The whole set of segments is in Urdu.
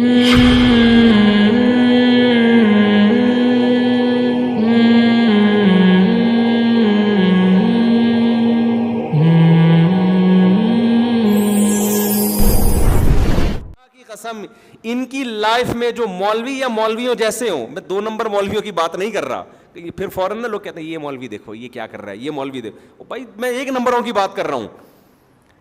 قسم ان کی لائف میں جو مولوی یا مولویوں جیسے ہوں، میں 2 نمبر مولویوں کی بات نہیں کر رہا، پھر فوراً نا لوگ کہتے ہیں یہ مولوی دیکھو یہ کیا کر رہا ہے، یہ مولوی دیکھو، بھائی میں 1 نمبروں کی بات کر رہا ہوں.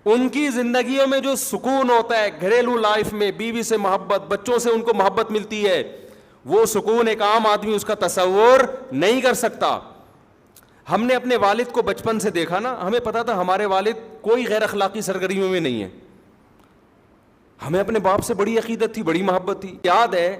ان کی زندگیوں میں جو سکون ہوتا ہے گھریلو لائف میں، بیوی سے محبت، بچوں سے ان کو محبت ملتی ہے، وہ سکون ایک عام آدمی اس کا تصور نہیں کر سکتا. ہم نے اپنے والد کو بچپن سے دیکھا نا، ہمیں پتا تھا ہمارے والد کوئی غیر اخلاقی سرگرمیوں میں نہیں ہے. ہمیں اپنے باپ سے بڑی عقیدت تھی، بڑی محبت تھی. یاد ہے،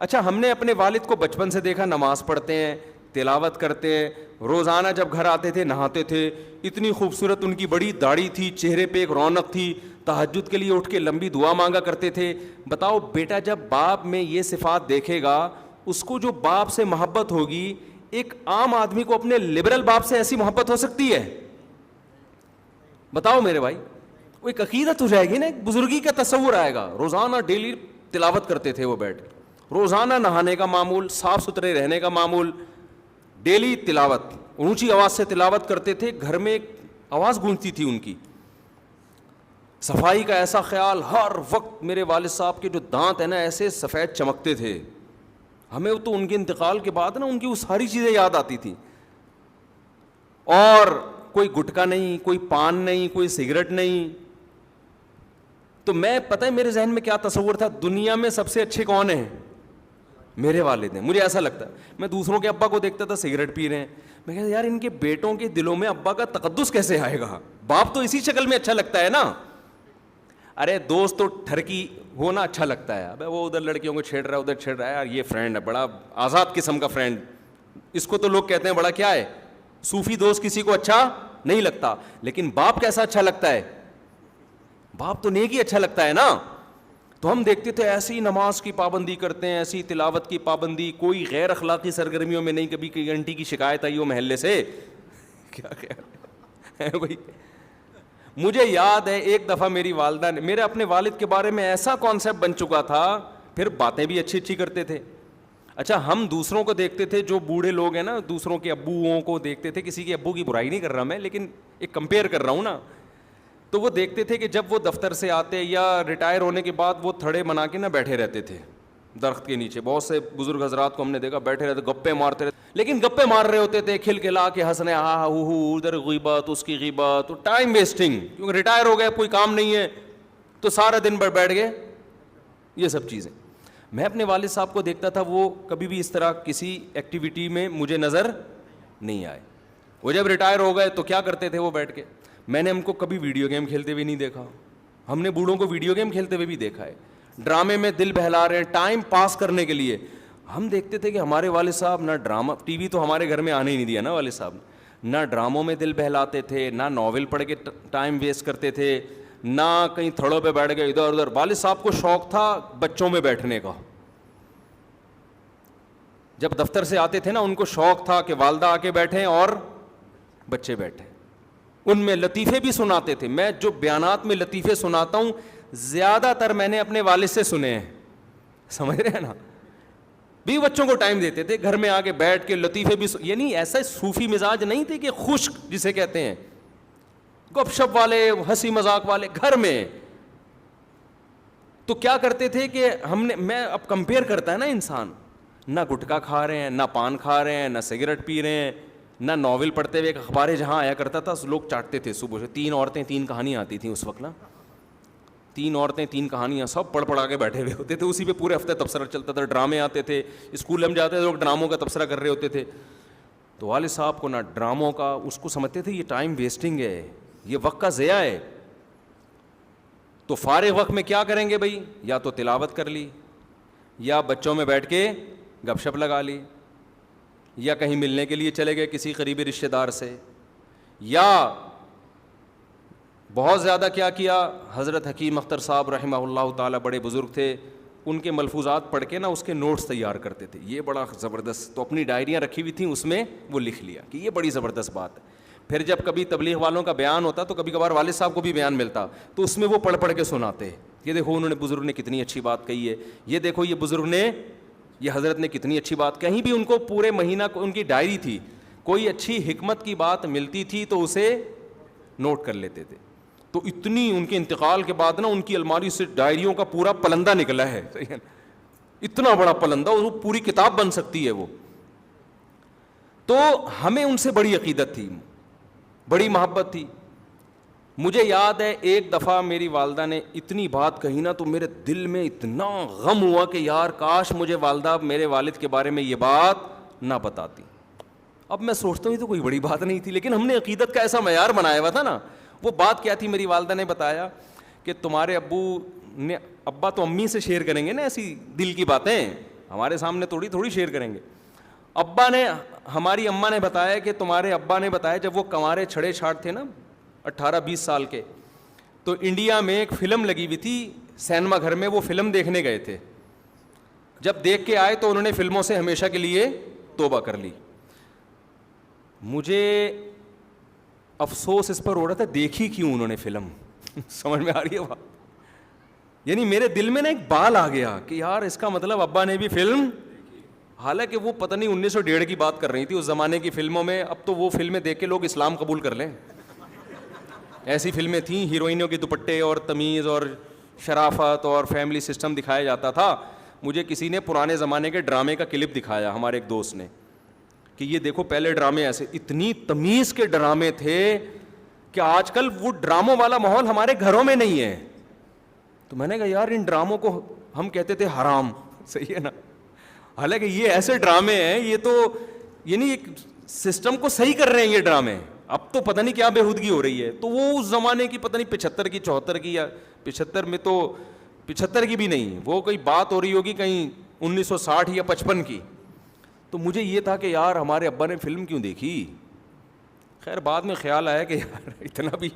اچھا ہم نے اپنے والد کو بچپن سے دیکھا نماز پڑھتے ہیں، تلاوت کرتے ہیں، روزانہ جب گھر آتے تھے نہاتے تھے، اتنی خوبصورت ان کی بڑی داڑھی تھی، چہرے پہ ایک رونق تھی، تہجد کے لیے اٹھ کے لمبی دعا مانگا کرتے تھے. بتاؤ بیٹا جب باپ میں یہ صفات دیکھے گا، اس کو جو باپ سے محبت ہوگی، ایک عام آدمی کو اپنے لبرل باپ سے ایسی محبت ہو سکتی ہے؟ بتاؤ میرے بھائی. وہ ایک عقیدت ہو جائے گی نا، ایک بزرگی کا تصور آئے گا. روزانہ ڈیلی تلاوت کرتے تھے وہ بیٹھ کے، روزانہ نہانے کا معمول، صاف ستھرے رہنے کا معمول، ڈیلی تلاوت، اونچی آواز سے تلاوت کرتے تھے، گھر میں ایک آواز گونجتی تھی ان کی. صفائی کا ایسا خیال ہر وقت. میرے والد صاحب کے جو دانت ہیں نا ایسے سفید چمکتے تھے. ہمیں تو ان کے انتقال کے بعد نا ان کی وہ ساری چیزیں یاد آتی تھیں. اور کوئی گٹکا نہیں، کوئی پان نہیں، کوئی سگریٹ نہیں. تو میں پتہ ہے میرے ذہن میں کیا تصور تھا، دنیا میں سب سے اچھے کون ہیں؟ میرے والد ہیں. مجھے ایسا لگتا ہے، میں دوسروں کے ابا کو دیکھتا تھا سگریٹ پی رہے ہیں، میں کہتا یار ان کے بیٹوں کے دلوں میں ابا کا تقدس کیسے آئے گا؟ باپ تو اسی شکل میں اچھا لگتا ہے نا. ارے دوست تو ٹھرکی ہونا اچھا لگتا ہے. ابے وہ ادھر لڑکیوں کو چھیڑ رہا ہے، ادھر چھیڑ رہا ہے، یار یہ فرینڈ ہے بڑا آزاد قسم کا فرینڈ. اس کو تو لوگ کہتے ہیں بڑا کیا ہے، صوفی دوست کسی کو اچھا نہیں لگتا. لیکن باپ کیسا اچھا لگتا ہے؟ باپ تو نیک ہی اچھا لگتا ہے نا. تو ہم دیکھتے تھے ایسی نماز کی پابندی کرتے ہیں، ایسی تلاوت کی پابندی، کوئی غیر اخلاقی سرگرمیوں میں نہیں. کبھی کوئی آنٹی کی شکایت آئی ہو محلے سے، کیا خیال ہے بھائی؟ مجھے یاد ہے ایک دفعہ میری والدہ نے، میرے اپنے والد کے بارے میں ایسا کانسیپٹ بن چکا تھا، پھر باتیں بھی اچھی اچھی کرتے تھے. اچھا ہم دوسروں کو دیکھتے تھے، جو بوڑھے لوگ ہیں نا، دوسروں کے ابوؤں کو دیکھتے تھے. کسی کے ابو کی برائی نہیں کر رہا میں، لیکن ایک کمپیئر کر رہا ہوں نا. تو وہ دیکھتے تھے کہ جب وہ دفتر سے آتے یا ریٹائر ہونے کے بعد وہ تھڑے بنا کے نہ بیٹھے رہتے تھے درخت کے نیچے. بہت سے بزرگ حضرات کو ہم نے دیکھا بیٹھے رہتے، گپے مارتے رہتے، لیکن گپے مار رہے ہوتے تھے کھل کھلا کے ہنسنے، ہاں ہو ادھر غیبت، اس کی غیبت، تو ٹائم ویسٹنگ. کیونکہ ریٹائر ہو گئے، کوئی کام نہیں ہے تو سارا دن بیٹھ گئے، یہ سب چیزیں. میں اپنے والد صاحب کو دیکھتا تھا، وہ کبھی بھی اس طرح کسی ایکٹیویٹی میں مجھے نظر نہیں آئے. وہ جب ریٹائر ہو گئے تو کیا کرتے تھے وہ بیٹھ کے. میں نے ہم کو کبھی ویڈیو گیم کھیلتے ہوئے نہیں دیکھا. ہم نے بوڑھوں کو ویڈیو گیم کھیلتے ہوئے بھی دیکھا ہے، ڈرامے میں دل بہلا رہے ہیں ٹائم پاس کرنے کے لیے. ہم دیکھتے تھے کہ ہمارے والد صاحب نہ ڈرامہ، ٹی وی تو ہمارے گھر میں آنے ہی نہیں دیا نا والد صاحب نے، نہ ڈراموں میں دل بہلاتے تھے، نہ ناول پڑھ کے ٹائم ویسٹ کرتے تھے، نہ کہیں تھڑوں پہ بیٹھ گئے ادھر ادھر. والد صاحب کو شوق تھا بچوں میں بیٹھنے کا. جب دفتر سے آتے تھے نا، ان کو شوق تھا کہ والدہ آ کے بیٹھیں اور بچے بیٹھیں. ان میں لطیفے بھی سناتے تھے. میں جو بیانات میں لطیفے سناتا ہوں زیادہ تر میں نے اپنے والد سے سنے ہیں، سمجھ رہے ہیں نا. بھی بچوں کو ٹائم دیتے تھے، گھر میں آ کے بیٹھ کے لطیفے بھی یعنی ایسا صوفی مزاج نہیں تھے کہ خشک جسے کہتے ہیں، گپ شپ والے، ہنسی مذاق والے گھر میں. تو کیا کرتے تھے کہ میں اب کمپیئر کرتا ہے نا انسان، نہ گٹکا کھا رہے ہیں، نہ پان کھا رہے ہیں، نہ سگریٹ پی رہے ہیں، نہ ناول پڑھتے ہوئے. ایک اخباریں جہاں آیا کرتا تھا لوگ چاٹتے تھے صبح سے. 3 عورتیں 3 کہانیاں آتی تھیں اس وقت نا، 3 عورتیں 3 کہانیاں، سب پڑھا کے بیٹھے ہوئے ہوتے تھے. اسی پہ پورے ہفتے تبصرہ چلتا تھا. ڈرامے آتے تھے، اسکول ہم جاتے تھے لوگ ڈراموں کا تبصرہ کر رہے ہوتے تھے. تو والد صاحب کو نہ ڈراموں کا، اس کو سمجھتے تھے یہ ٹائم ویسٹنگ ہے، یہ وقت کا ضیاع ہے. تو فارغ وقت میں کیا کریں گے بھائی؟ یا تو تلاوت کر لی، یا بچوں میں بیٹھ کے گپ شپ لگا لی، یا کہیں ملنے کے لیے چلے گئے کسی قریبی رشتہ دار سے، یا بہت زیادہ کیا کیا. حضرت حکیم اختر صاحب رحمہ اللہ تعالیٰ بڑے بزرگ تھے، ان کے ملفوظات پڑھ کے نا اس کے نوٹس تیار کرتے تھے. یہ بڑا زبردست، تو اپنی ڈائریاں رکھی ہوئی تھیں، اس میں وہ لکھ لیا کہ یہ بڑی زبردست بات ہے. پھر جب کبھی تبلیغ والوں کا بیان ہوتا تو کبھی کبھار والد صاحب کو بھی بیان ملتا تو اس میں وہ پڑھ کے سناتے. یہ دیکھو انہوں نے بزرگ نے کتنی اچھی بات کہی ہے, یہ دیکھو یہ بزرگ نے, یہ حضرت نے کتنی اچھی بات. کہیں بھی ان کو پورے مہینہ کو ان کی ڈائری تھی, کوئی اچھی حکمت کی بات ملتی تھی تو اسے نوٹ کر لیتے تھے. تو اتنی ان کے انتقال کے بعد نا ان کی الماری سے ڈائریوں کا پورا پلندہ نکلا ہے, اتنا بڑا پلندہ, وہ پوری کتاب بن سکتی ہے وہ. تو ہمیں ان سے بڑی عقیدت تھی, بڑی محبت تھی. مجھے یاد ہے ایک دفعہ میری والدہ نے اتنی بات کہی نا تو میرے دل میں اتنا غم ہوا کہ یار کاش مجھے والدہ میرے والد کے بارے میں یہ بات نہ بتاتی. اب میں سوچتا ہوں یہ تو کوئی بڑی بات نہیں تھی, لیکن ہم نے عقیدت کا ایسا معیار بنایا ہوا تھا نا. وہ بات کیا تھی, میری والدہ نے بتایا کہ تمہارے ابو نے, ابا تو امی سے شیئر کریں گے نا ایسی دل کی باتیں, ہمارے سامنے تھوڑی شیئر کریں گے. ابا نے, ہماری اماں نے بتایا کہ تمہارے ابا نے بتایا جب وہ کنوارے چھڑے چھاٹ تھے نا 18-20 سال کے, تو انڈیا میں ایک فلم لگی ہوئی تھی سینما گھر میں, وہ فلم دیکھنے گئے تھے. جب دیکھ کے آئے تو انہوں نے فلموں سے ہمیشہ کے لیے توبہ کر لی. مجھے افسوس اس پر ہو رہا تھا دیکھی کیوں انہوں نے فلم, سمجھ میں آ رہی ہے بات. یعنی میرے دل میں نا ایک بال آ گیا کہ یار اس کا مطلب ابا نے بھی فلم, حالانکہ وہ پتہ نہیں 1901 کی بات کر رہی تھی اس زمانے کی فلموں میں. اب تو وہ فلمیں دیکھ کے لوگ اسلام قبول کر لیں, ایسی فلمیں تھیں, ہیروئنوں کے دوپٹے اور تمیز اور شرافت اور فیملی سسٹم دکھایا جاتا تھا. مجھے کسی نے پرانے زمانے کے ڈرامے کا کلپ دکھایا, ہمارے ایک دوست نے, کہ یہ دیکھو پہلے ڈرامے ایسے, اتنی تمیز کے ڈرامے تھے کہ آج کل وہ ڈراموں والا ماحول ہمارے گھروں میں نہیں ہے. تو میں نے کہا یار ان ڈراموں کو ہم کہتے تھے حرام, صحیح ہے نا, حالانکہ یہ ایسے ڈرامے ہیں, یہ تو یعنی ایک سسٹم کو صحیح کر رہے ہیں یہ ڈرامے. اب تو پتہ نہیں کیا بےہودگی ہو رہی ہے. تو وہ اس زمانے کی پتہ نہیں 75 کی 74 کی, یا 75 میں تو 75 کی بھی نہیں, وہ کوئی بات ہو رہی ہوگی کہیں 1960 یا 55 کی. تو مجھے یہ تھا کہ یار ہمارے ابا نے فلم کیوں دیکھی. خیر بعد میں خیال آیا کہ یار اتنا بھی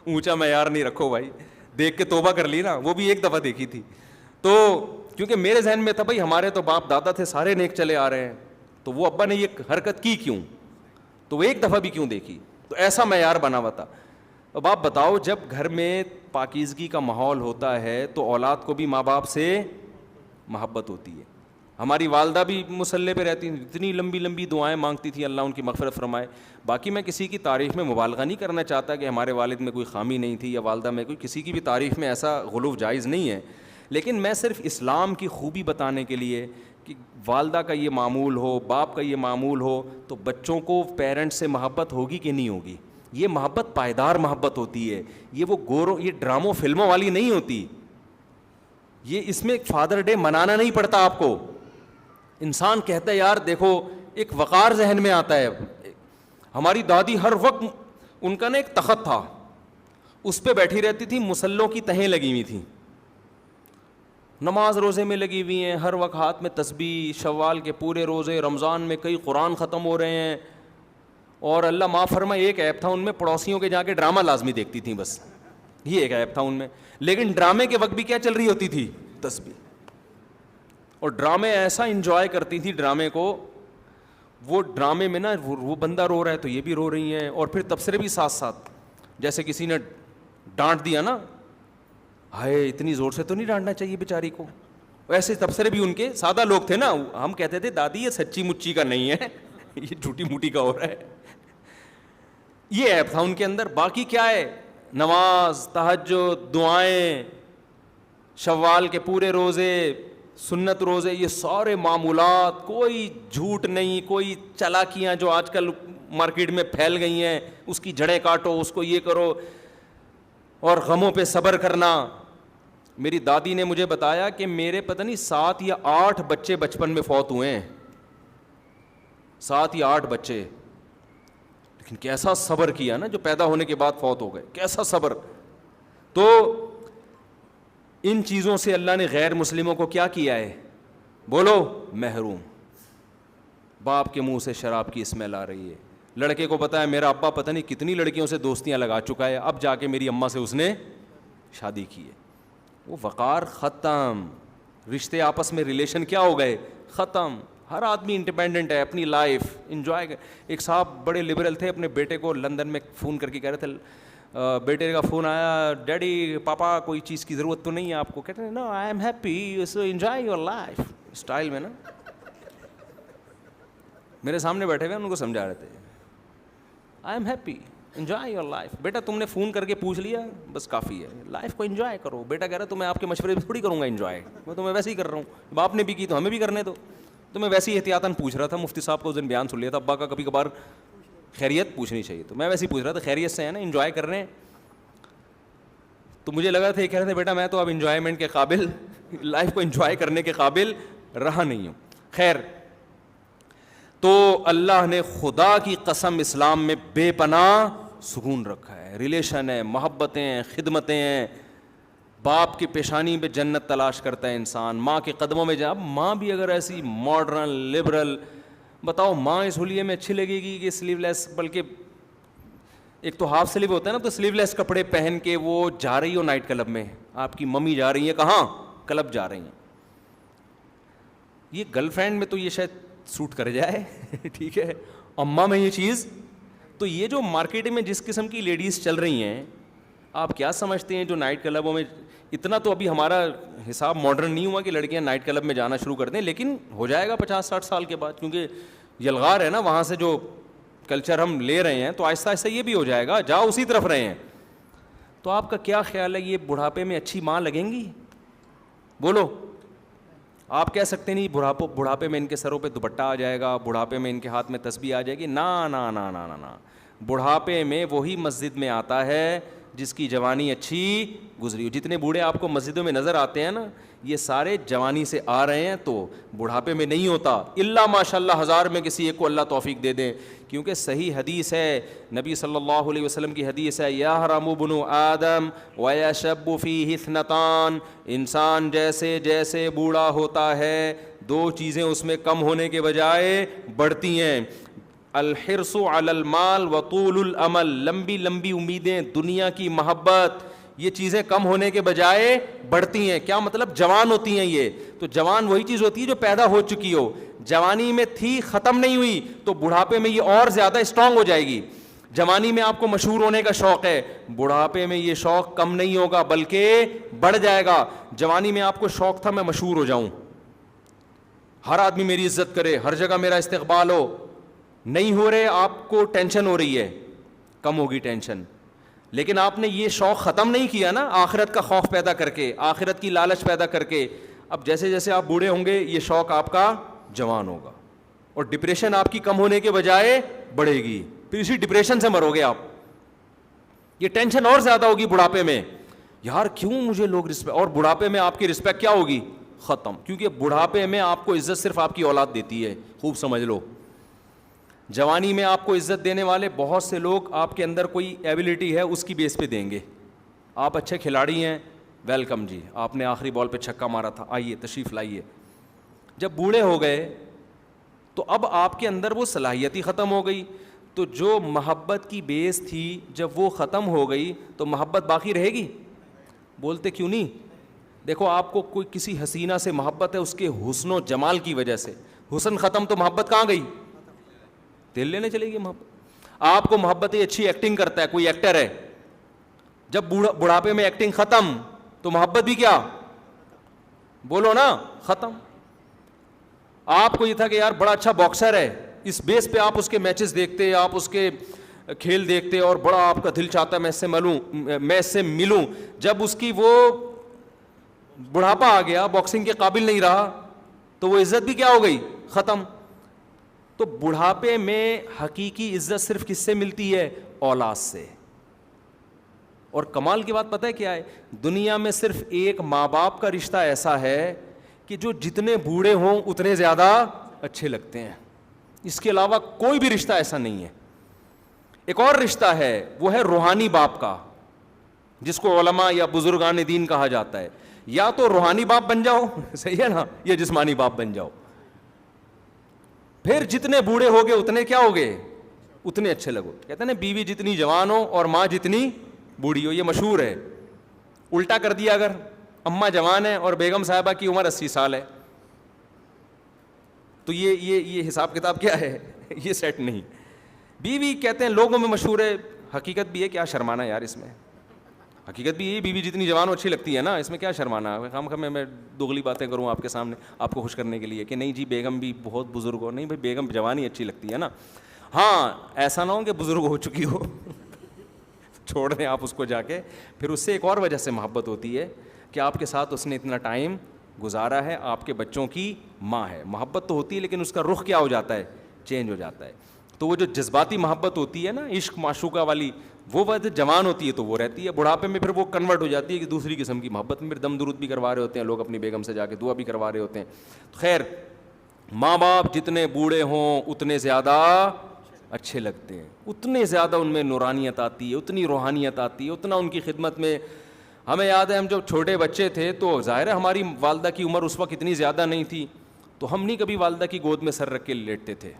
اونچا معیار نہیں رکھو بھائی, دیکھ کے توبہ کر لی نا. وہ بھی ایک دفعہ دیکھی تھی, تو کیونکہ میرے ذہن میں تھا بھائی ہمارے تو باپ دادا تھے سارے نیک چلے آ رہے ہیں, تو وہ ابا نے یہ حرکت کی کیوں, تو وہ ایک دفعہ بھی کیوں دیکھی. تو ایسا معیار بنا ہوا تھا. اب آپ بتاؤ جب گھر میں پاکیزگی کا ماحول ہوتا ہے تو اولاد کو بھی ماں باپ سے محبت ہوتی ہے. ہماری والدہ بھی مصلی پہ رہتی, اتنی لمبی لمبی دعائیں مانگتی تھی, اللہ ان کی مغفرت فرمائے. باقی میں کسی کی تعریف میں مبالغہ نہیں کرنا چاہتا کہ ہمارے والد میں کوئی خامی نہیں تھی یا والدہ میں کوئی, کسی کی بھی تعریف میں ایسا غلو جائز نہیں ہے. لیکن میں صرف اسلام کی خوبی بتانے کے لیے کہ والدہ کا یہ معمول ہو, باپ کا یہ معمول ہو, تو بچوں کو پیرنٹس سے محبت ہوگی کہ نہیں ہوگی. یہ محبت پائیدار محبت ہوتی ہے, یہ وہ گوروں یہ ڈراموں فلموں والی نہیں ہوتی. یہ اس میں فادر ڈے منانا نہیں پڑتا آپ کو. انسان کہتا ہے یار دیکھو, ایک وقار ذہن میں آتا ہے. ہماری دادی ہر وقت, ان کا نا ایک تخت تھا, اس پہ بیٹھی رہتی تھی, مسلوں کی تہیں لگی ہوئی تھیں, نماز روزے میں لگی ہوئی ہیں, ہر وقت ہاتھ میں تسبیح, شوال کے پورے روزے, رمضان میں کئی قرآن ختم ہو رہے ہیں. اور اللہ معاف فرمائے ایک ایپ تھا ان میں, پڑوسیوں کے جا کے ڈرامہ لازمی دیکھتی تھیں, بس یہ ایک ایپ تھا ان میں. لیکن ڈرامے کے وقت بھی کیا چل رہی ہوتی تھی, تسبیح. اور ڈرامے ایسا انجوائے کرتی تھی ڈرامے کو, وہ ڈرامے میں نا وہ بندہ رو رہا ہے تو یہ بھی رو رہی ہیں, اور پھر تبصرے بھی ساتھ ساتھ. جیسے کسی نے ڈانٹ دیا نا, ہائے اتنی زور سے تو نہیں ڈانٹنا چاہیے بیچاری کو, ویسے تبصرے بھی ان کے. سادہ لوگ تھے نا, ہم کہتے تھے دادی یہ سچی مچی کا نہیں ہے, یہ جھوٹی موٹی کا ہو رہا ہے. یہ ایپ تھا ان کے اندر. باقی کیا ہے, نماز, تہجد, دعائیں, شوال کے پورے روزے, سنت روزے, یہ سارے معمولات, کوئی جھوٹ نہیں, کوئی چالاکیاں جو آج کل مارکیٹ میں پھیل گئی ہیں, اس کی جڑیں کاٹو, اس کو یہ کرو, اور غموں پہ صبر کرنا. میری دادی نے مجھے بتایا کہ میرے پتہ نہیں 7 یا 8 بچے بچپن میں فوت ہوئے ہیں, 7 یا 8 بچے. لیکن کیسا صبر کیا نا, جو پیدا ہونے کے بعد فوت ہو گئے, کیسا صبر. تو ان چیزوں سے اللہ نے غیر مسلموں کو کیا کیا ہے, بولو, محروم. باپ کے منہ سے شراب کی اسمیل آ رہی ہے. لڑکے کو پتا ہے میرا ابا پتہ نہیں کتنی لڑکیوں سے دوستیاں لگا چکا ہے, اب جا کے میری اماں سے اس نے شادی کی ہے. وہ وقار ختم, رشتے آپس میں ریلیشن کیا ہو گئے, ختم. ہر آدمی انڈیپینڈنٹ ہے, اپنی لائف انجوائے. ایک صاحب بڑے لبرل تھے, اپنے بیٹے کو لندن میں فون کر کے کہہ رہے تھے بیٹے کا فون آیا, ڈیڈی پاپا کوئی چیز کی ضرورت تو نہیں ہے آپ کو, کہتے ہیں no I am happy so enjoy your lifestyle میں نا. میرے سامنے بیٹھے ہوئے ان کو سمجھا رہے تھے I am happy enjoy your life. بیٹا تم نے فون کر کے پوچھ لیا بس کافی ہے, لائف کو انجوائے کرو. بیٹا کہہ رہا تو میں آپ کے مشورے پہ تھوڑی کروں گا انجوائے, میں تمہیں ویسے ہی کر رہا ہوں, باپ نے بھی کی تو ہمیں بھی کرنے دو. تو میں ویسے ہی احتیاطاً پوچھ رہا تھا, مفتی صاحب کو اس دن بیان سن لیا تھا, ابا کا کبھی کبھار خیریت پوچھنی چاہیے, تو میں ویسے ہی پوچھ رہا تھا خیریت سے ہے نا, انجوائے کر رہے ہیں. تو مجھے لگا تھا یہ کہہ رہے تھے بیٹا میں تو اب انجوائمنٹ کے قابل, لائف کو انجوائے کرنے کے قابل رہا نہیں ہوں. خیر, تو اللہ نے خدا کی قسم اسلام میں بے پناہ سکون رکھا ہے. ریلیشن ہے, محبتیں ہیں, خدمتیں ہیں. باپ کی پیشانی پہ جنت تلاش کرتا ہے انسان, ماں کے قدموں میں جا. ماں بھی اگر ایسی ماڈرن لبرل, بتاؤ ماں اس ہولیے میں اچھی لگے گی کہ سلیو لیس, بلکہ ایک تو ہاف سلیو ہوتا ہے نا, تو سلیو لیس کپڑے پہن کے وہ جا رہی ہو نائٹ کلب میں, آپ کی ممی جا رہی ہیں کہاں, کلب جا رہی ہیں. یہ گرل فرینڈ میں تو یہ شاید سوٹ کر جائے ٹھیک ہے, اماں میں یہ چیز. تو یہ جو مارکیٹ میں جس قسم کی لیڈیز چل رہی ہیں, آپ کیا سمجھتے ہیں جو نائٹ کلبوں میں, اتنا تو ابھی ہمارا حساب ماڈرن نہیں ہوا کہ لڑکیاں نائٹ کلب میں جانا شروع کر دیں, لیکن ہو جائے گا 50-60 سال کے بعد, کیونکہ یلغار ہے نا وہاں سے جو کلچر ہم لے رہے ہیں, تو آہستہ آہستہ یہ بھی ہو جائے گا, جاؤ اسی طرف رہے ہیں. تو آپ کا کیا خیال ہے, یہ بڑھاپے میں اچھی ماں لگیں گی؟ بولو. آپ کہہ سکتے نہیں بڑھاپے میں ان کے سروں پہ دوپٹہ آ جائے گا, بڑھاپے میں ان کے ہاتھ میں تسبیح آ جائے گی. نا نا نا نا نا, بڑھاپے میں وہی مسجد میں آتا ہے جس کی جوانی اچھی گزری ہو. جتنے بوڑھے آپ کو مسجدوں میں نظر آتے ہیں نا, یہ سارے جوانی سے آ رہے ہیں, تو بڑھاپے میں نہیں ہوتا. الا ماشاء اللہ 1000 میں کسی ایک کو اللہ توفیق دے دیں, کیونکہ صحیح حدیث ہے, نبی صلی اللہ علیہ وسلم کی حدیث ہے, یحرم ابن آدم ویشب فیہ اثنتان, انسان جیسے جیسے بوڑھا ہوتا ہے 2 چیزیں اس میں کم ہونے کے بجائے بڑھتی ہیں, الحرص علی المال وطول الامل, لمبی لمبی امیدیں, دنیا کی محبت, یہ چیزیں کم ہونے کے بجائے بڑھتی ہیں. کیا مطلب؟ جوان ہوتی ہیں یہ, تو جوان وہی چیز ہوتی ہے جو پیدا ہو چکی ہو, جوانی میں تھی ختم نہیں ہوئی, تو بڑھاپے میں یہ اور زیادہ اسٹرانگ ہو جائے گی. جوانی میں آپ کو مشہور ہونے کا شوق ہے, بڑھاپے میں یہ شوق کم نہیں ہوگا بلکہ بڑھ جائے گا. جوانی میں آپ کو شوق تھا میں مشہور ہو جاؤں, ہر آدمی میری عزت کرے, ہر جگہ میرا استقبال ہو, نہیں ہو رہے, آپ کو ٹینشن ہو رہی ہے, کم ہوگی ٹینشن. لیکن آپ نے یہ شوق ختم نہیں کیا نا, آخرت کا خوف پیدا کر کے, آخرت کی لالچ پیدا کر کے. اب جیسے جیسے آپ بوڑھے ہوں گے یہ شوق آپ کا جوان ہوگا, اور ڈپریشن آپ کی کم ہونے کے بجائے بڑھے گی, پھر اسی ڈپریشن سے مرو گے آپ. یہ ٹینشن اور زیادہ ہوگی بڑھاپے میں, یار کیوں مجھے لوگ رسپیکٹ, اور بڑھاپے میں آپ کی رسپیکٹ کیا ہوگی؟ ختم. کیونکہ بڑھاپے میں آپ کو عزت صرف آپ کی اولاد دیتی ہے, خوب سمجھ لو. جوانی میں آپ کو عزت دینے والے بہت سے لوگ آپ کے اندر کوئی ایبلٹی ہے اس کی بیس پہ دیں گے. آپ اچھے کھلاڑی ہیں, ویلکم جی, آپ نے آخری بال پہ چھکا مارا تھا, آئیے تشریف لائیے. جب بوڑھے ہو گئے تو اب آپ کے اندر وہ صلاحیت ہی ختم ہو گئی, تو جو محبت کی بیس تھی جب وہ ختم ہو گئی تو محبت باقی رہے گی؟ بولتے کیوں نہیں؟ دیکھو آپ کو کوئی کسی حسینہ سے محبت ہے اس کے حسن و جمال کی وجہ سے, حسن ختم تو محبت کہاں گئی؟ تیل لینے چلے گی محبت. آپ کو محبت ہے, اچھی ایکٹنگ کرتا ہے, کوئی ایکٹر ہے, جب بڑھاپے میں ایکٹنگ ختم تو محبت بھی کیا, بولو نا, ختم. آپ کو یہ تھا کہ یار بڑا اچھا باکسر ہے, اس بیس پہ آپ اس کے میچز دیکھتے, آپ اس کے کھیل دیکھتے, اور بڑا آپ کا دل چاہتا ہے میں اس سے ملوں. جب اس کی وہ بڑھاپا آ گیا, باکسنگ کے قابل نہیں رہا, تو وہ عزت بھی کیا ہو گئی, ختم. تو بڑھاپے میں حقیقی عزت صرف کس سے ملتی ہے؟ اولاد سے. اور کمال کی بات پتہ ہے کیا ہے؟ دنیا میں صرف ایک ماں باپ کا رشتہ ایسا ہے کہ جو جتنے بوڑھے ہوں اتنے زیادہ اچھے لگتے ہیں, اس کے علاوہ کوئی بھی رشتہ ایسا نہیں ہے. ایک اور رشتہ ہے, وہ ہے روحانی باپ کا, جس کو علماء یا بزرگان دین کہا جاتا ہے. یا تو روحانی باپ بن جاؤ, صحیح ہے نا, یا جسمانی باپ بن جاؤ. پھر جتنے بوڑھے ہوگے اتنے کیا ہوگے, اتنے اچھے لگو. کہتے ہیں نا بیوی جتنی جوان ہو اور ماں جتنی بوڑھی ہو, یہ مشہور ہے. الٹا کر دیا, اگر اماں جوان ہے اور بیگم صاحبہ کی عمر 80 سال ہے, تو یہ حساب کتاب کیا ہے, یہ سیٹ نہیں. بیوی کہتے ہیں لوگوں میں مشہور ہے, حقیقت بھی ہے, کیا شرمانا یار اس میں, حقیقت بھی یہ, بیوی جتنی جوان اچھی لگتی ہے نا, اس میں کیا شرمانا. خام میں دوگلی باتیں کروں آپ کے سامنے آپ کو خوش کرنے کے لیے کہ نہیں جی بیگم بھی بہت بزرگ ہو, نہیں بھائی بیگم جوانی اچھی لگتی ہے نا. ہاں ایسا نہ ہو کہ بزرگ ہو چکی ہو, چھوڑ دیں آپ اس کو جا کے. پھر اس سے ایک اور وجہ سے محبت ہوتی ہے کہ آپ کے ساتھ اس نے اتنا ٹائم گزارا ہے, آپ کے بچوں کی ماں ہے. محبت تو ہوتی ہے لیکن اس کا رخ کیا ہو جاتا ہے, چینج ہو جاتا ہے. تو وہ جو جذباتی محبت ہوتی ہے نا, عشق معشوقہ والی, وہ وقت جوان ہوتی ہے تو وہ رہتی ہے, بڑھاپے میں پھر وہ کنورٹ ہو جاتی ہے کہ دوسری قسم کی محبت میں. پھر دم درود بھی کروا رہے ہوتے ہیں لوگ اپنی بیگم سے جا کے, دعا بھی کروا رہے ہوتے ہیں. خیر, ماں باپ جتنے بوڑھے ہوں اتنے زیادہ اچھے لگتے ہیں, اتنے زیادہ ان میں نورانیت آتی ہے, اتنی روحانیت آتی ہے, اتنا ان کی خدمت میں. ہمیں یاد ہے ہم جب چھوٹے بچے تھے تو ظاہر ہے ہماری والدہ کی عمر اس وقت اتنی زیادہ نہیں تھی, تو ہم نہیں کبھی والدہ کی گود میں سر رکھ کے لیٹتے تھے.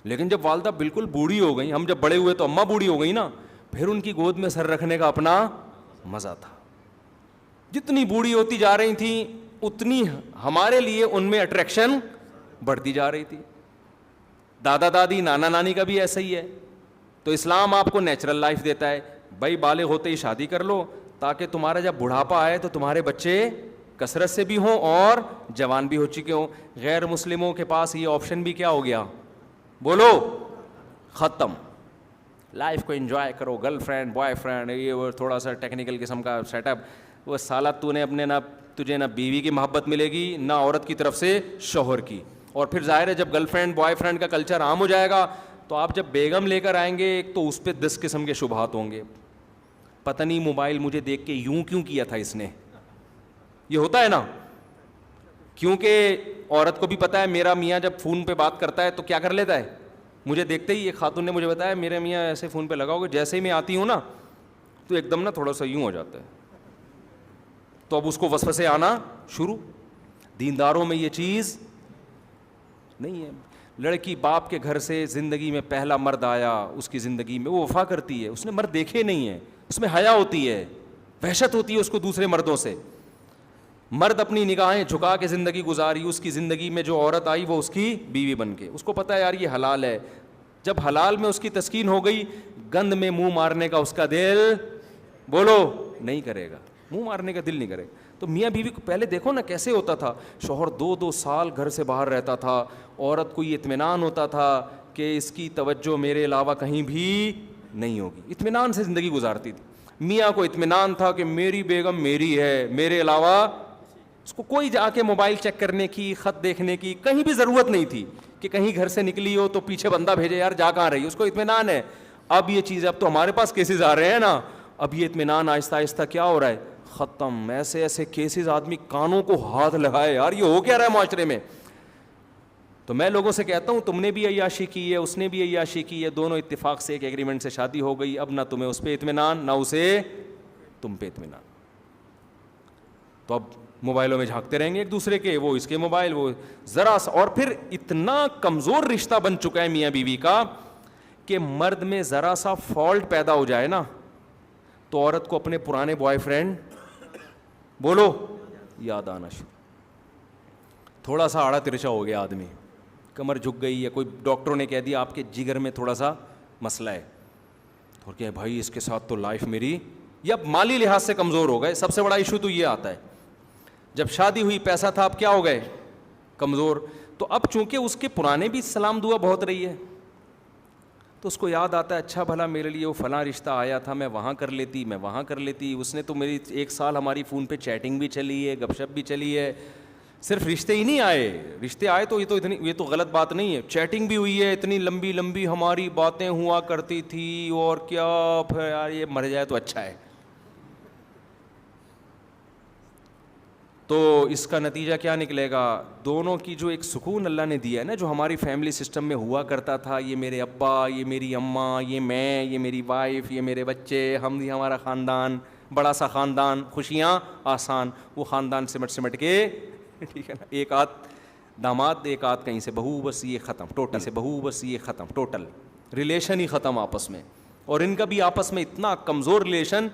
لیکن جب والدہ بالکل بوڑھی ہو گئی, ہم جب بڑے ہوئے تو اماں بوڑھی ہو گئی نا, پھر ان کی گود میں سر رکھنے کا اپنا مزہ تھا. جتنی بوڑھی ہوتی جا رہی تھیں اتنی ہمارے لیے ان میں اٹریکشن بڑھتی جا رہی تھی. دادا دادی نانا نانی کا بھی ایسا ہی ہے. تو اسلام آپ کو نیچرل لائف دیتا ہے, بھائی بالغ ہوتے ہی شادی کر لو تاکہ تمہارا جب بڑھاپا آئے تو تمہارے بچے کثرت سے بھی ہوں اور جوان بھی ہو چکے ہوں. غیر مسلموں کے پاس یہ آپشن بھی کیا ہو گیا, بولو, ختم. لائف کو انجوائے کرو, گرل فرینڈ بوائے فرینڈ, یہ وہ تھوڑا سا ٹیکنیکل قسم کا سیٹ اپ. وہ سالہ تو نے اپنے نہ تجھے نہ بیوی کی محبت ملے گی نہ عورت کی طرف سے شوہر کی. اور پھر ظاہر ہے جب گرل فرینڈ بوائے فرینڈ کا کلچر عام ہو جائے گا تو آپ جب بیگم لے کر آئیں گے ایک تو اس پہ 10 قسم کے شبہات ہوں گے. پتہ نہیں موبائل مجھے دیکھ کے یوں کیوں کیا تھا اس نے, یہ ہوتا ہے نا. کیونکہ عورت کو بھی پتہ ہے میرا میاں جب فون پہ بات کرتا ہے تو کیا کر لیتا ہے, مجھے دیکھتے ہی ایک خاتون نے مجھے بتایا میرے میاں ایسے فون پہ لگاؤ گے جیسے ہی میں آتی ہوں نا تو ایک دم نا تھوڑا سا یوں ہو جاتا ہے. تو اب اس کو وسوسے آنا شروع. دینداروں میں یہ چیز نہیں ہے. لڑکی باپ کے گھر سے زندگی میں پہلا مرد آیا, اس کی زندگی میں وہ وفا کرتی ہے, اس نے مرد دیکھے نہیں ہیں, اس میں حیا ہوتی ہے, وحشت ہوتی ہے اس کو دوسرے مردوں سے. مرد اپنی نگاہیں جھکا کے زندگی گزاری, اس کی زندگی میں جو عورت آئی وہ اس کی بیوی بن کے, اس کو پتہ ہے یار یہ حلال ہے. جب حلال میں اس کی تسکین ہو گئی, گند میں منہ مارنے کا اس کا دل, بولو, نہیں کرے گا, منہ مارنے کا دل نہیں کرے. تو میاں بیوی کو پہلے دیکھو نا کیسے ہوتا تھا, شوہر 2-2 سال گھر سے باہر رہتا تھا, عورت کو یہ اطمینان ہوتا تھا کہ اس کی توجہ میرے علاوہ کہیں بھی نہیں ہوگی, اطمینان سے زندگی گزارتی تھی. میاں کو اطمینان تھا کہ میری بیگم میری ہے, میرے علاوہ اس کو کوئی جا کے موبائل چیک کرنے کی, خط دیکھنے کی کہیں بھی ضرورت نہیں تھی کہ کہیں گھر سے نکلی ہو تو پیچھے بندہ بھیجے یار جا کہاں رہی, اس کو اطمینان ہے. اب یہ چیز, اب تو ہمارے پاس کیسز آ رہے ہیں نا, اب یہ اطمینان آہستہ آہستہ کیا ہو رہا ہے, ختم. ایسے ایسے کیسز آدمی کانوں کو ہاتھ لگائے یار یہ ہو کیا رہا ہے معاشرے میں. تو میں لوگوں سے کہتا ہوں تم نے بھی عیاشی کی ہے, اس نے بھی عیاشی کی ہے, دونوں اتفاق سے ایک ایگریمنٹ سے شادی ہو گئی, اب نہ تمہیں اس پہ اطمینان نہ اسے تم پہ اطمینان. تو اب موبائلوں میں جھانکتے رہیں گے ایک دوسرے کے, وہ اس کے موبائل, وہ ذرا سا. اور پھر اتنا کمزور رشتہ بن چکا ہے میاں بیوی کا کہ مرد میں ذرا سا فالٹ پیدا ہو جائے نا تو عورت کو اپنے پرانے بوائے فرینڈ, بولو, یاد آنا شروع. تھوڑا سا آڑا ترچا ہو گیا آدمی, کمر جھک گئی, یا کوئی ڈاکٹروں نے کہہ دیا آپ کے جگر میں تھوڑا سا مسئلہ ہے, تو کیا بھائی اس کے ساتھ تو لائف میری, یا مالی لحاظ سے کمزور ہو گئے. سب سے بڑا ایشو تو یہ آتا ہے جب شادی ہوئی پیسہ تھا, اب کیا ہو گئے, کمزور. تو اب چونکہ اس کے پرانے بھی سلام دعا بہت رہی ہے تو اس کو یاد آتا ہے اچھا بھلا میرے لیے وہ فلاں رشتہ آیا تھا, میں وہاں کر لیتی, میں وہاں کر لیتی, اس نے تو میری 1 سال ہماری فون پہ چیٹنگ بھی چلی ہے, گپ شپ بھی چلی ہے. صرف رشتے ہی نہیں آئے, رشتے آئے تو یہ تو غلط بات نہیں ہے, چیٹنگ بھی ہوئی ہے, اتنی لمبی لمبی ہماری باتیں ہوا کرتی تھی, اور کیا پھر یار یہ مر جائے تو اچھا ہے. تو اس کا نتیجہ کیا نکلے گا, دونوں کی جو ایک سکون اللہ نے دیا ہے نا, جو ہماری فیملی سسٹم میں ہوا کرتا تھا, یہ میرے ابا, یہ میری اماں, یہ میں, یہ میری وائف, یہ میرے بچے, ہم, یہ ہمارا خاندان, بڑا سا خاندان, خوشیاں آسان, وہ خاندان سمٹ کے, ٹھیک ہے نا, ایک آدھ داماد, ایک آدھ کہیں سے بہو, بس یہ ختم, ٹوٹل سے بہو, بس یہ ختم, ٹوٹل ریلیشن ہی ختم آپس میں. اور ان کا بھی آپس میں اتنا کمزور ریلیشن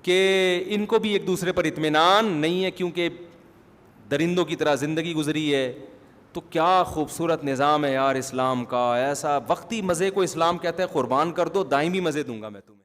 کہ ان کو بھی ایک دوسرے پر اطمینان نہیں ہے, کیونکہ درندوں کی طرح زندگی گزری ہے. تو کیا خوبصورت نظام ہے یار اسلام کا. ایسا وقتی مزے کو اسلام کہتا ہے قربان کر دو, دائمی مزے دوں گا میں تمہیں.